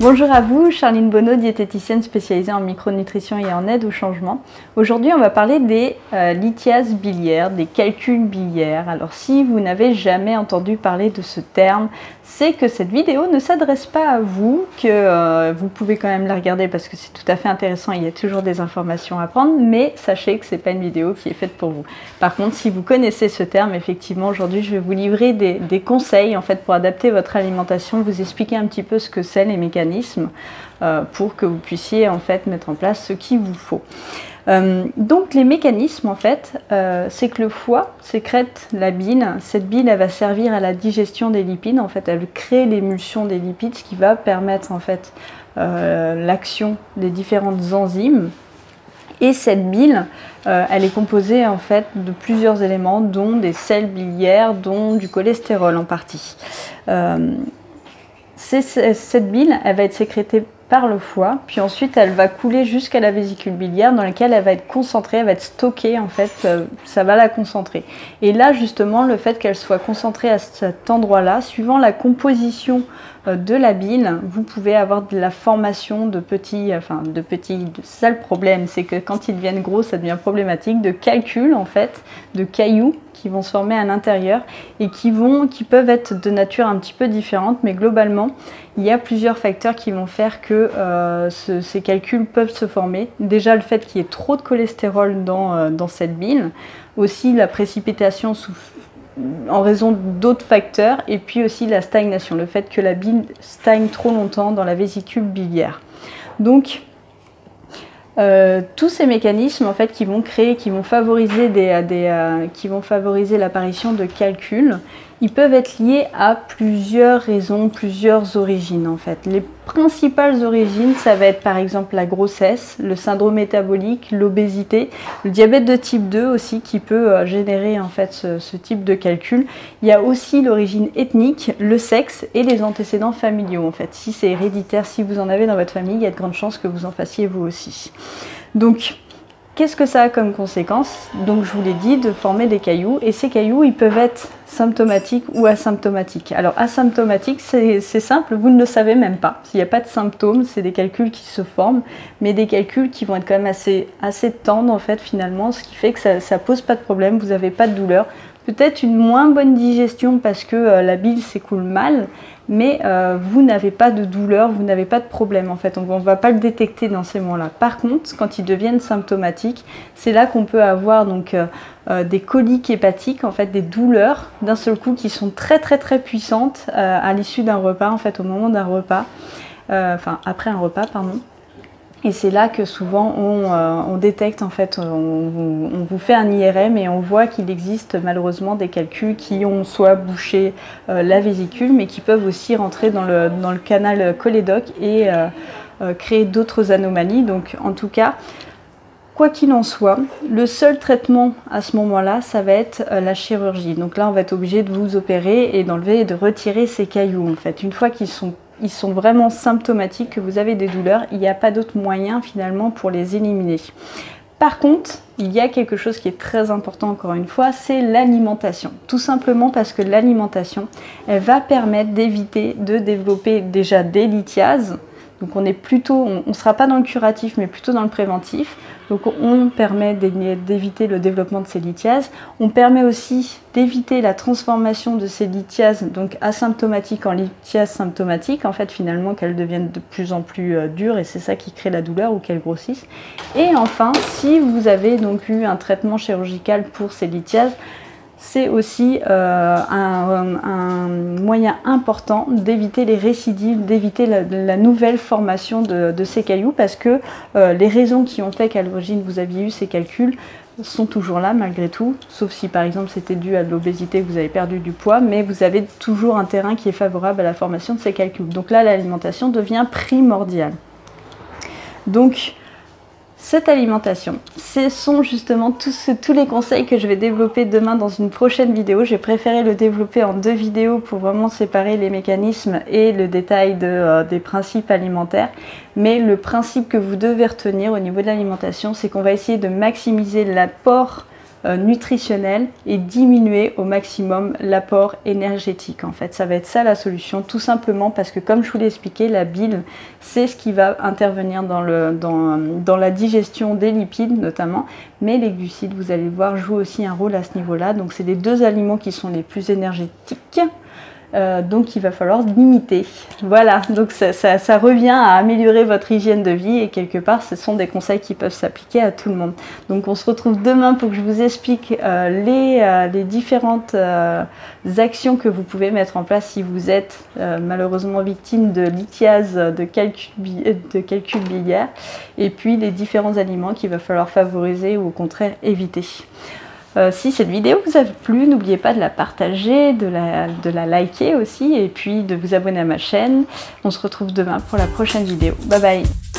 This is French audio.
Bonjour à vous, Charline Bonneau, diététicienne spécialisée en micronutrition et en aide au changement. Aujourd'hui, on va parler des lithiases biliaires, des calculs biliaires. Alors, si vous n'avez jamais entendu parler de ce terme, c'est que cette vidéo ne s'adresse pas à vous, que vous pouvez quand même la regarder parce que c'est tout à fait intéressant, il y a toujours des informations à prendre, mais sachez que ce n'est pas une vidéo qui est faite pour vous. Par contre, si vous connaissez ce terme, effectivement, aujourd'hui, je vais vous livrer des conseils en fait, pour adapter votre alimentation, vous expliquer un petit peu ce que c'est, les mécanismes, pour que vous puissiez en fait mettre en place ce qu'il vous faut. Donc les mécanismes en fait, c'est que le foie sécrète la bile. Cette bile elle va servir à la digestion des lipides, en fait elle crée l'émulsion des lipides, ce qui va permettre en fait l'action des différentes enzymes. Et cette bile, elle est composée en fait de plusieurs éléments, dont des sels biliaires, dont du cholestérol en partie. Cette bile, elle va être sécrétée par le foie, puis ensuite elle va couler jusqu'à la vésicule biliaire dans laquelle elle va être concentrée, elle va être stockée en fait, ça va la concentrer. Et là justement, le fait qu'elle soit concentrée à cet endroit-là, suivant la composition de la bile, vous pouvez avoir de la formation de petits, ça le problème, c'est que quand ils deviennent gros, ça devient problématique, de calculs en fait, de cailloux qui vont se former à l'intérieur et qui peuvent être de nature un petit peu différente, mais globalement, il y a plusieurs facteurs qui vont faire que ces calculs peuvent se former. Déjà le fait qu'il y ait trop de cholestérol dans cette bile, aussi la précipitation en raison d'autres facteurs, et puis aussi la stagnation, le fait que la bile stagne trop longtemps dans la vésicule biliaire. Donc tous ces mécanismes en fait qui vont favoriser l'apparition de calculs, ils peuvent être liés à plusieurs raisons, plusieurs origines en fait. Les principales origines, ça va être par exemple la grossesse, le syndrome métabolique, l'obésité, le diabète de type 2 aussi qui peut générer en fait ce type de calcul. Il y a aussi l'origine ethnique, le sexe et les antécédents familiaux en fait. Si c'est héréditaire, si vous en avez dans votre famille, il y a de grandes chances que vous en fassiez vous aussi. Donc, qu'est-ce que ça a comme conséquence? Donc je vous l'ai dit, de former des cailloux, et ces cailloux ils peuvent être symptomatiques ou asymptomatiques. Alors asymptomatiques, c'est simple, vous ne le savez même pas. S'il n'y a pas de symptômes, c'est des calculs qui se forment, mais des calculs qui vont être quand même assez tendres en fait finalement, ce qui fait que ça pose pas de problème, vous n'avez pas de douleur. Peut-être une moins bonne digestion parce que la bile s'écoule mal, mais vous n'avez pas de douleur, vous n'avez pas de problème en fait, on ne va pas le détecter dans ces moments-là. Par contre, quand ils deviennent symptomatiques, c'est là qu'on peut avoir donc des coliques hépatiques, en fait des douleurs d'un seul coup qui sont très puissantes à l'issue d'un repas, en fait au moment d'un repas, après un repas pardon. Et c'est là que souvent on détecte, en fait, on vous fait un IRM et on voit qu'il existe malheureusement des calculs qui ont soit bouché la vésicule, mais qui peuvent aussi rentrer dans le canal cholédoque et créer d'autres anomalies. Donc en tout cas, quoi qu'il en soit, le seul traitement à ce moment-là, ça va être la chirurgie. Donc là, on va être obligé de vous opérer et d'enlever et de retirer ces cailloux. En fait, une fois qu'ils sont vraiment symptomatiques, que vous avez des douleurs, il n'y a pas d'autre moyen finalement pour les éliminer. Par contre, il y a quelque chose qui est très important encore une fois, c'est l'alimentation. Tout simplement parce que l'alimentation, elle va permettre d'éviter de développer déjà des lithiases. Donc on ne sera pas dans le curatif, mais plutôt dans le préventif. Donc on permet d'éviter le développement de ces lithiases. On permet aussi d'éviter la transformation de ces lithiases, donc asymptomatiques, en lithiases symptomatiques, en fait finalement qu'elles deviennent de plus en plus dures, et c'est ça qui crée la douleur ou qu'elles grossissent. Et enfin, si vous avez donc eu un traitement chirurgical pour ces lithiases, c'est aussi un moyen important d'éviter les récidives, d'éviter la nouvelle formation de ces cailloux, parce que les raisons qui ont fait qu'à l'origine vous aviez eu ces calculs sont toujours là malgré tout, sauf si par exemple c'était dû à de l'obésité, que vous avez perdu du poids, mais vous avez toujours un terrain qui est favorable à la formation de ces calculs. Donc là, l'alimentation devient primordiale. Donc, cette alimentation, ce sont justement tous les conseils que je vais développer demain dans une prochaine vidéo. J'ai préféré le développer en 2 vidéos pour vraiment séparer les mécanismes et le détail des principes alimentaires. Mais le principe que vous devez retenir au niveau de l'alimentation, c'est qu'on va essayer de maximiser l'apport nutritionnel et diminuer au maximum l'apport énergétique. En fait, ça va être ça la solution, tout simplement parce que comme je vous l'ai expliqué, la bile, c'est ce qui va intervenir dans la digestion des lipides notamment, mais les glucides, vous allez le voir, jouent aussi un rôle à ce niveau-là. Donc c'est les deux aliments qui sont les plus énergétiques. Donc il va falloir limiter. Voilà, donc ça revient à améliorer votre hygiène de vie et quelque part ce sont des conseils qui peuvent s'appliquer à tout le monde. Donc on se retrouve demain pour que je vous explique les différentes actions que vous pouvez mettre en place si vous êtes malheureusement victime de lithiase, de calcul biliaire, et puis les différents aliments qu'il va falloir favoriser ou au contraire éviter. Si cette vidéo vous a plu, n'oubliez pas de la partager, de la liker aussi et puis de vous abonner à ma chaîne. On se retrouve demain pour la prochaine vidéo. Bye bye!